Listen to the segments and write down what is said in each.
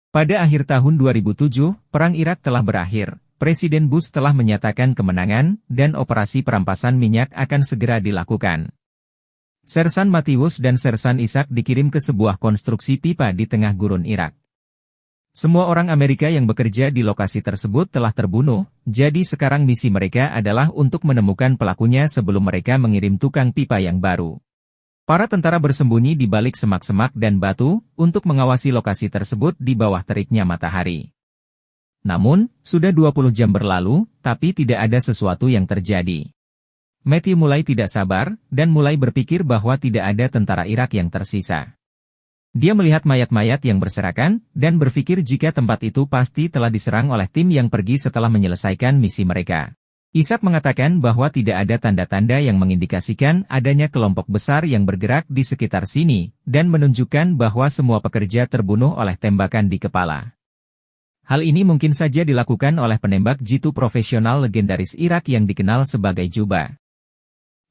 Pada akhir tahun 2007, Perang Irak telah berakhir. Presiden Bush telah menyatakan kemenangan, dan operasi perampasan minyak akan segera dilakukan. Sersan Matthews dan Sersan Isaac dikirim ke sebuah konstruksi pipa di tengah gurun Irak. Semua orang Amerika yang bekerja di lokasi tersebut telah terbunuh, jadi sekarang misi mereka adalah untuk menemukan pelakunya sebelum mereka mengirim tukang pipa yang baru. Para tentara bersembunyi di balik semak-semak dan batu, untuk mengawasi lokasi tersebut di bawah teriknya matahari. Namun, sudah 20 jam berlalu, tapi tidak ada sesuatu yang terjadi. Matthew mulai tidak sabar, dan mulai berpikir bahwa tidak ada tentara Irak yang tersisa. Dia melihat mayat-mayat yang berserakan, dan berpikir jika tempat itu pasti telah diserang oleh tim yang pergi setelah menyelesaikan misi mereka. Isaac mengatakan bahwa tidak ada tanda-tanda yang mengindikasikan adanya kelompok besar yang bergerak di sekitar sini, dan menunjukkan bahwa semua pekerja terbunuh oleh tembakan di kepala. Hal ini mungkin saja dilakukan oleh penembak jitu profesional legendaris Irak yang dikenal sebagai Juba.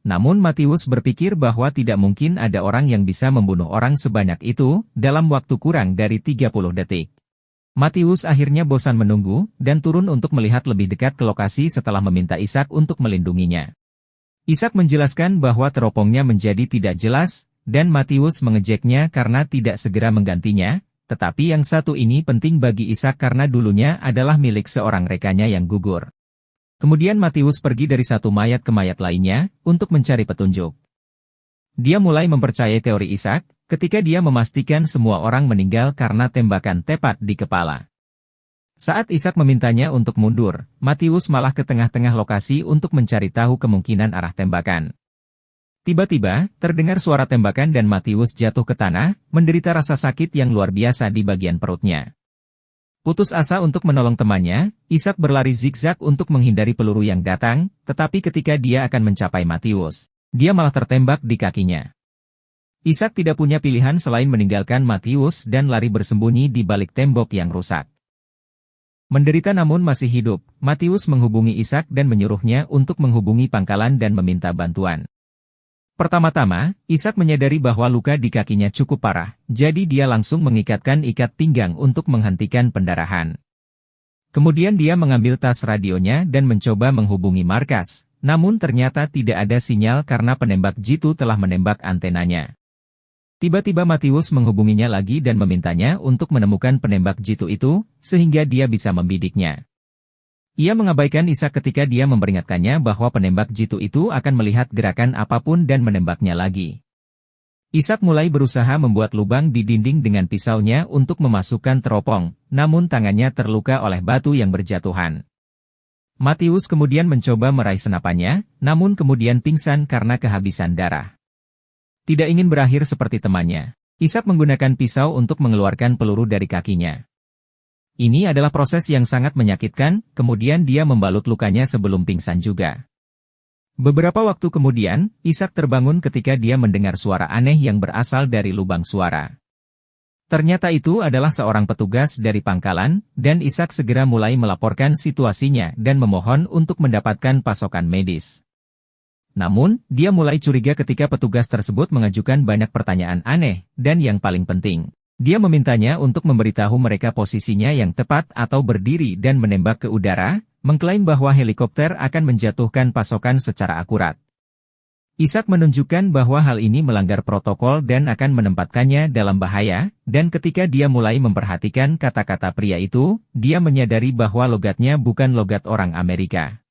Namun Matthews berpikir bahwa tidak mungkin ada orang yang bisa membunuh orang sebanyak itu, dalam waktu kurang dari 30 detik. Matthews akhirnya bosan menunggu, dan turun untuk melihat lebih dekat ke lokasi setelah meminta Isaac untuk melindunginya. Isaac menjelaskan bahwa teropongnya menjadi tidak jelas, dan Matthews mengejeknya karena tidak segera menggantinya, tetapi yang satu ini penting bagi Isaac karena dulunya adalah milik seorang rekannya yang gugur. Kemudian Matthews pergi dari satu mayat ke mayat lainnya, untuk mencari petunjuk. Dia mulai mempercayai teori Isaac, ketika dia memastikan semua orang meninggal karena tembakan tepat di kepala. Saat Isaac memintanya untuk mundur, Matthews malah ke tengah-tengah lokasi untuk mencari tahu kemungkinan arah tembakan. Tiba-tiba, terdengar suara tembakan dan Matthews jatuh ke tanah, menderita rasa sakit yang luar biasa di bagian perutnya. Putus asa untuk menolong temannya, Isaac berlari zigzag untuk menghindari peluru yang datang, tetapi ketika dia akan mencapai Matthews, dia malah tertembak di kakinya. Isaac tidak punya pilihan selain meninggalkan Matthews dan lari bersembunyi di balik tembok yang rusak. Menderita namun masih hidup, Matthews menghubungi Isaac dan menyuruhnya untuk menghubungi pangkalan dan meminta bantuan. Pertama-tama, Isaac menyadari bahwa luka di kakinya cukup parah, jadi dia langsung mengikatkan ikat pinggang untuk menghentikan pendarahan. Kemudian dia mengambil tas radionya dan mencoba menghubungi markas, namun ternyata tidak ada sinyal karena penembak jitu telah menembak antenanya. Tiba-tiba Matthews menghubunginya lagi dan memintanya untuk menemukan penembak jitu itu, sehingga dia bisa membidiknya. Ia mengabaikan Isaac ketika dia memperingatkannya bahwa penembak jitu itu akan melihat gerakan apapun dan menembaknya lagi. Isaac mulai berusaha membuat lubang di dinding dengan pisaunya untuk memasukkan teropong, namun tangannya terluka oleh batu yang berjatuhan. Matthews kemudian mencoba meraih senapannya, namun kemudian pingsan karena kehabisan darah. Tidak ingin berakhir seperti temannya, Isaac menggunakan pisau untuk mengeluarkan peluru dari kakinya. Ini adalah proses yang sangat menyakitkan, kemudian dia membalut lukanya sebelum pingsan juga. Beberapa waktu kemudian, Isaac terbangun ketika dia mendengar suara aneh yang berasal dari lubang suara. Ternyata itu adalah seorang petugas dari pangkalan, dan Isaac segera mulai melaporkan situasinya dan memohon untuk mendapatkan pasokan medis. Namun, dia mulai curiga ketika petugas tersebut mengajukan banyak pertanyaan aneh, dan yang paling penting, dia memintanya untuk memberitahu mereka posisinya yang tepat atau berdiri dan menembak ke udara, mengklaim bahwa helikopter akan menjatuhkan pasokan secara akurat. Isaac menunjukkan bahwa hal ini melanggar protokol dan akan menempatkannya dalam bahaya, dan ketika dia mulai memperhatikan kata-kata pria itu, dia menyadari bahwa logatnya bukan logat orang Amerika.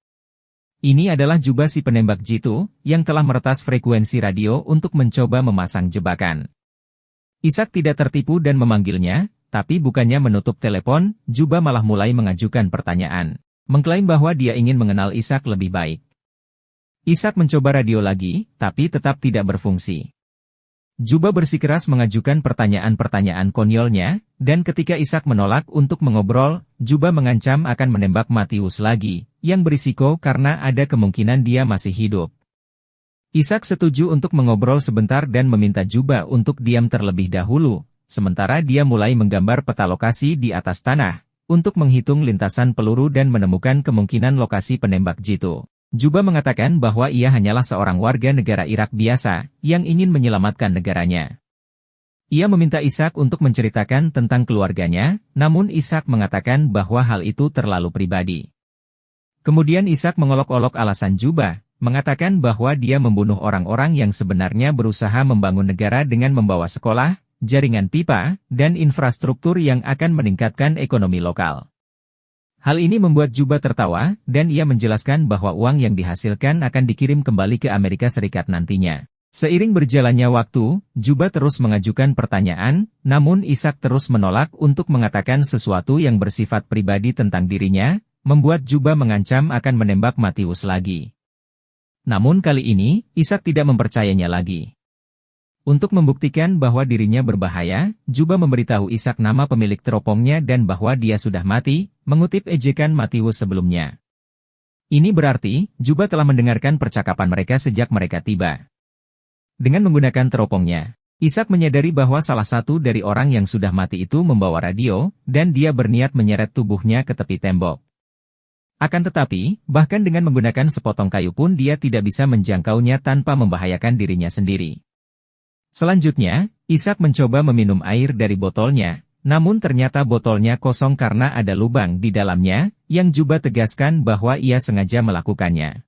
Ini adalah Juba si penembak jitu, yang telah meretas frekuensi radio untuk mencoba memasang jebakan. Isaac tidak tertipu dan memanggilnya, tapi bukannya menutup telepon, Juba malah mulai mengajukan pertanyaan. Mengklaim bahwa dia ingin mengenal Isaac lebih baik. Isaac mencoba radio lagi, tapi tetap tidak berfungsi. Juba bersikeras mengajukan pertanyaan-pertanyaan konyolnya, dan ketika Isaac menolak untuk mengobrol, Juba mengancam akan menembak Matthews lagi, yang berisiko karena ada kemungkinan dia masih hidup. Isaac setuju untuk mengobrol sebentar dan meminta Juba untuk diam terlebih dahulu, sementara dia mulai menggambar peta lokasi di atas tanah, untuk menghitung lintasan peluru dan menemukan kemungkinan lokasi penembak jitu. Juba mengatakan bahwa ia hanyalah seorang warga negara Irak biasa, yang ingin menyelamatkan negaranya. Ia meminta Ishak untuk menceritakan tentang keluarganya, namun Ishak mengatakan bahwa hal itu terlalu pribadi. Kemudian Ishak mengolok-olok alasan Juba, mengatakan bahwa dia membunuh orang-orang yang sebenarnya berusaha membangun negara dengan membawa sekolah, jaringan pipa, dan infrastruktur yang akan meningkatkan ekonomi lokal. Hal ini membuat Juba tertawa, dan ia menjelaskan bahwa uang yang dihasilkan akan dikirim kembali ke Amerika Serikat nantinya. Seiring berjalannya waktu, Juba terus mengajukan pertanyaan, namun Ishak terus menolak untuk mengatakan sesuatu yang bersifat pribadi tentang dirinya, membuat Juba mengancam akan menembak Matius lagi. Namun kali ini, Ishak tidak mempercayainya lagi. Untuk membuktikan bahwa dirinya berbahaya, Juba memberitahu Ishak nama pemilik teropongnya dan bahwa dia sudah mati, mengutip ejekan Matius sebelumnya. Ini berarti, Juba telah mendengarkan percakapan mereka sejak mereka tiba. Dengan menggunakan teropongnya, Ishak menyadari bahwa salah satu dari orang yang sudah mati itu membawa radio, dan dia berniat menyeret tubuhnya ke tepi tembok. Akan tetapi, bahkan dengan menggunakan sepotong kayu pun dia tidak bisa menjangkaunya tanpa membahayakan dirinya sendiri. Selanjutnya, Ishak mencoba meminum air dari botolnya, namun ternyata botolnya kosong karena ada lubang di dalamnya, yang Juba tegaskan bahwa ia sengaja melakukannya.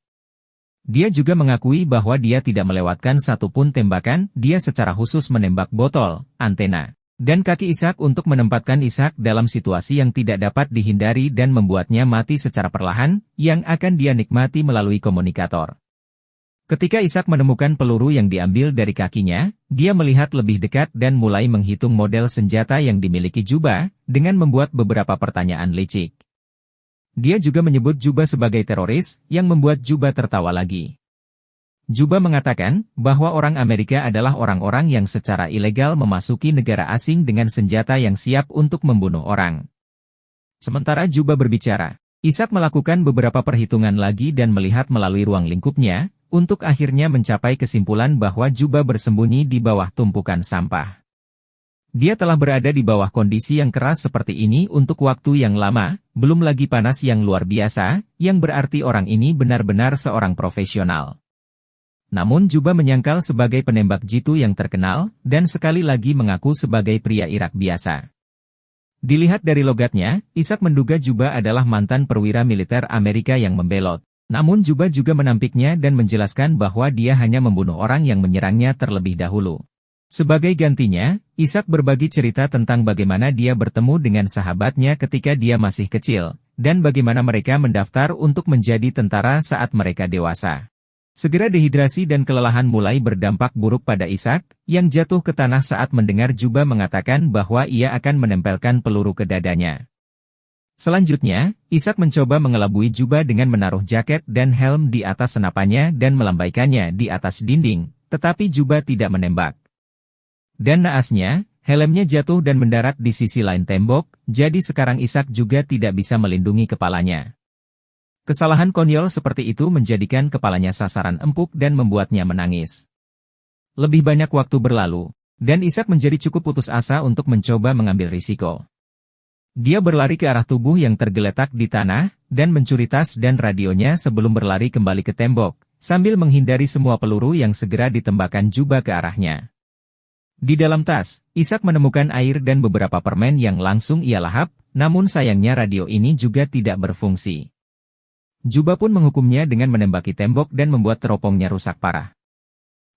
Dia juga mengakui bahwa dia tidak melewatkan satupun tembakan, dia secara khusus menembak botol, antena, dan kaki Ishak untuk menempatkan Ishak dalam situasi yang tidak dapat dihindari dan membuatnya mati secara perlahan, yang akan dia nikmati melalui komunikator. Ketika Ishak menemukan peluru yang diambil dari kakinya, dia melihat lebih dekat dan mulai menghitung model senjata yang dimiliki Juba, dengan membuat beberapa pertanyaan licik. Dia juga menyebut Juba sebagai teroris, yang membuat Juba tertawa lagi. Juba mengatakan bahwa orang Amerika adalah orang-orang yang secara ilegal memasuki negara asing dengan senjata yang siap untuk membunuh orang. Sementara Juba berbicara, Ishak melakukan beberapa perhitungan lagi dan melihat melalui ruang lingkupnya, untuk akhirnya mencapai kesimpulan bahwa Juba bersembunyi di bawah tumpukan sampah. Dia telah berada di bawah kondisi yang keras seperti ini untuk waktu yang lama, belum lagi panas yang luar biasa, yang berarti orang ini benar-benar seorang profesional. Namun Juba menyangkal sebagai penembak jitu yang terkenal, dan sekali lagi mengaku sebagai pria Irak biasa. Dilihat dari logatnya, Ishak menduga Juba adalah mantan perwira militer Amerika yang membelot. Namun Juba juga menampiknya dan menjelaskan bahwa dia hanya membunuh orang yang menyerangnya terlebih dahulu. Sebagai gantinya, Ishak berbagi cerita tentang bagaimana dia bertemu dengan sahabatnya ketika dia masih kecil, dan bagaimana mereka mendaftar untuk menjadi tentara saat mereka dewasa. Segera dehidrasi dan kelelahan mulai berdampak buruk pada Ishak, yang jatuh ke tanah saat mendengar Juba mengatakan bahwa ia akan menempelkan peluru ke dadanya. Selanjutnya, Ishak mencoba mengelabui Juba dengan menaruh jaket dan helm di atas senapannya dan melambaikannya di atas dinding, tetapi Juba tidak menembak. Dan naasnya, helmnya jatuh dan mendarat di sisi lain tembok, jadi sekarang Ishak juga tidak bisa melindungi kepalanya. Kesalahan konyol seperti itu menjadikan kepalanya sasaran empuk dan membuatnya menangis. Lebih banyak waktu berlalu, dan Ishak menjadi cukup putus asa untuk mencoba mengambil risiko. Dia berlari ke arah tubuh yang tergeletak di tanah, dan mencuri tas dan radionya sebelum berlari kembali ke tembok, sambil menghindari semua peluru yang segera ditembakkan Juba ke arahnya. Di dalam tas, Ishak menemukan air dan beberapa permen yang langsung ia lahap, namun sayangnya radio ini juga tidak berfungsi. Juba pun menghukumnya dengan menembaki tembok dan membuat teropongnya rusak parah.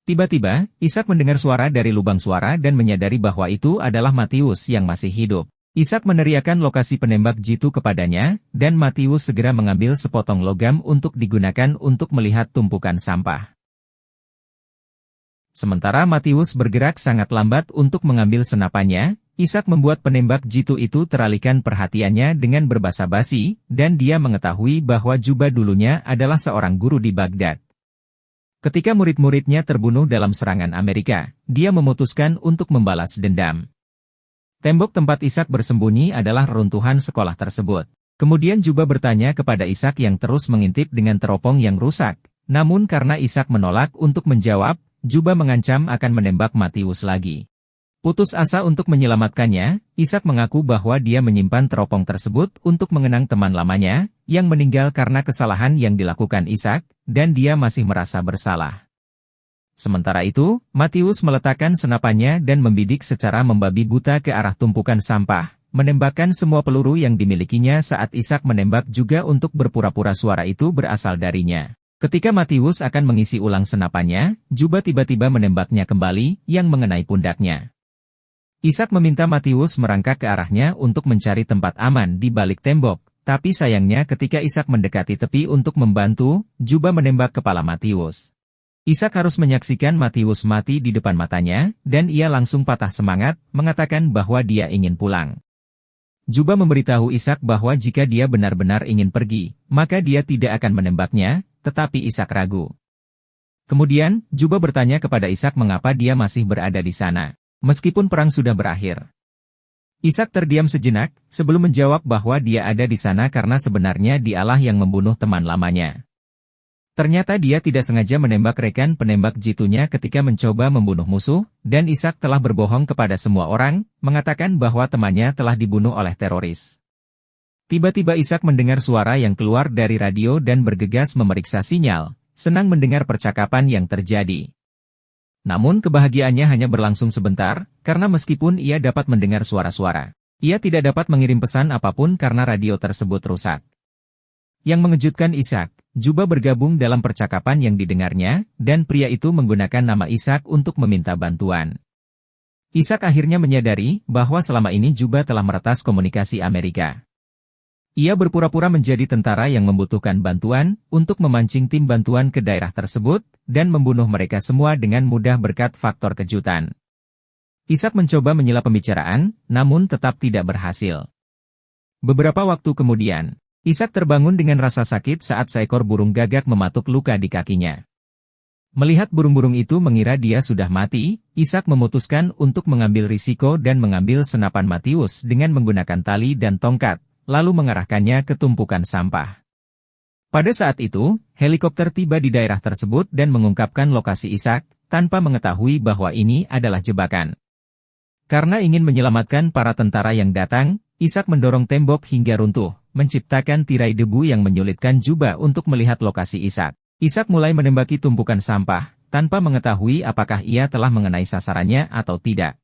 Tiba-tiba, Ishak mendengar suara dari lubang suara dan menyadari bahwa itu adalah Matius yang masih hidup. Ishak meneriakkan lokasi penembak jitu kepadanya, dan Matius segera mengambil sepotong logam untuk digunakan untuk melihat tumpukan sampah. Sementara Matius bergerak sangat lambat untuk mengambil senapannya, Ishak membuat penembak jitu itu teralihkan perhatiannya dengan berbasa-basi, dan dia mengetahui bahwa Juba dulunya adalah seorang guru di Baghdad. Ketika murid-muridnya terbunuh dalam serangan Amerika, dia memutuskan untuk membalas dendam. Tembok tempat Ishak bersembunyi adalah reruntuhan sekolah tersebut. Kemudian Juba bertanya kepada Ishak yang terus mengintip dengan teropong yang rusak, namun karena Ishak menolak untuk menjawab, Juba mengancam akan menembak Matius lagi. Putus asa untuk menyelamatkannya, Ishak mengaku bahwa dia menyimpan teropong tersebut untuk mengenang teman lamanya, yang meninggal karena kesalahan yang dilakukan Ishak, dan dia masih merasa bersalah. Sementara itu, Matius meletakkan senapannya dan membidik secara membabi buta ke arah tumpukan sampah, menembakkan semua peluru yang dimilikinya saat Ishak menembak juga untuk berpura-pura suara itu berasal darinya. Ketika Matius akan mengisi ulang senapannya, Juba tiba-tiba menembaknya kembali, yang mengenai pundaknya. Ishak meminta Matius merangkak ke arahnya untuk mencari tempat aman di balik tembok, tapi sayangnya ketika Ishak mendekati tepi untuk membantu, Juba menembak kepala Matius. Ishak harus menyaksikan Matius mati di depan matanya, dan ia langsung patah semangat, mengatakan bahwa dia ingin pulang. Juba memberitahu Ishak bahwa jika dia benar-benar ingin pergi, maka dia tidak akan menembaknya, tetapi Ishak ragu. Kemudian, Juba bertanya kepada Ishak mengapa dia masih berada di sana, meskipun perang sudah berakhir. Ishak terdiam sejenak, sebelum menjawab bahwa dia ada di sana karena sebenarnya dialah yang membunuh teman lamanya. Ternyata dia tidak sengaja menembak rekan penembak jitunya ketika mencoba membunuh musuh, dan Ishak telah berbohong kepada semua orang, mengatakan bahwa temannya telah dibunuh oleh teroris. Tiba-tiba Ishak mendengar suara yang keluar dari radio dan bergegas memeriksa sinyal, senang mendengar percakapan yang terjadi. Namun kebahagiaannya hanya berlangsung sebentar, karena meskipun ia dapat mendengar suara-suara, ia tidak dapat mengirim pesan apapun karena radio tersebut rusak. Yang mengejutkan Ishak, Juba bergabung dalam percakapan yang didengarnya, dan pria itu menggunakan nama Ishak untuk meminta bantuan. Ishak akhirnya menyadari bahwa selama ini Juba telah meretas komunikasi Amerika. Ia berpura-pura menjadi tentara yang membutuhkan bantuan untuk memancing tim bantuan ke daerah tersebut dan membunuh mereka semua dengan mudah berkat faktor kejutan. Ishak mencoba menyela pembicaraan, namun tetap tidak berhasil. Beberapa waktu kemudian, Ishak terbangun dengan rasa sakit saat seekor burung gagak mematuk luka di kakinya. Melihat burung-burung itu mengira dia sudah mati, Ishak memutuskan untuk mengambil risiko dan mengambil senapan Matius dengan menggunakan tali dan tongkat, lalu mengarahkannya ke tumpukan sampah. Pada saat itu, helikopter tiba di daerah tersebut dan mengungkapkan lokasi Ishak, tanpa mengetahui bahwa ini adalah jebakan. Karena ingin menyelamatkan para tentara yang datang, Ishak mendorong tembok hingga runtuh, menciptakan tirai debu yang menyulitkan Juba untuk melihat lokasi Ishak. Ishak mulai menembaki tumpukan sampah, tanpa mengetahui apakah ia telah mengenai sasarannya atau tidak.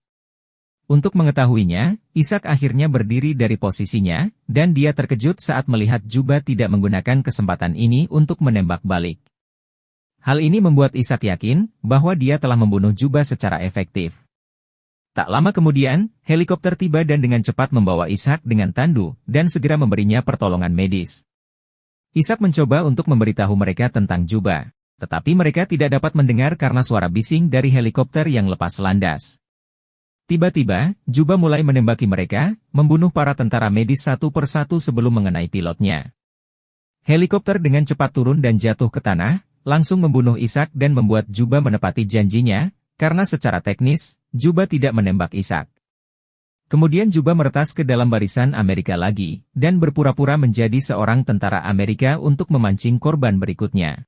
Untuk mengetahuinya, Ishak akhirnya berdiri dari posisinya, dan dia terkejut saat melihat Juba tidak menggunakan kesempatan ini untuk menembak balik. Hal ini membuat Ishak yakin bahwa dia telah membunuh Juba secara efektif. Tak lama kemudian, helikopter tiba dan dengan cepat membawa Ishak dengan tandu, dan segera memberinya pertolongan medis. Ishak mencoba untuk memberitahu mereka tentang Juba, tetapi mereka tidak dapat mendengar karena suara bising dari helikopter yang lepas landas. Tiba-tiba, Juba mulai menembaki mereka, membunuh para tentara medis satu persatu sebelum mengenai pilotnya. Helikopter dengan cepat turun dan jatuh ke tanah, langsung membunuh Ishak dan membuat Juba menepati janjinya, karena secara teknis, Juba tidak menembak Ishak. Kemudian Juba meretas ke dalam barisan Amerika lagi, dan berpura-pura menjadi seorang tentara Amerika untuk memancing korban berikutnya.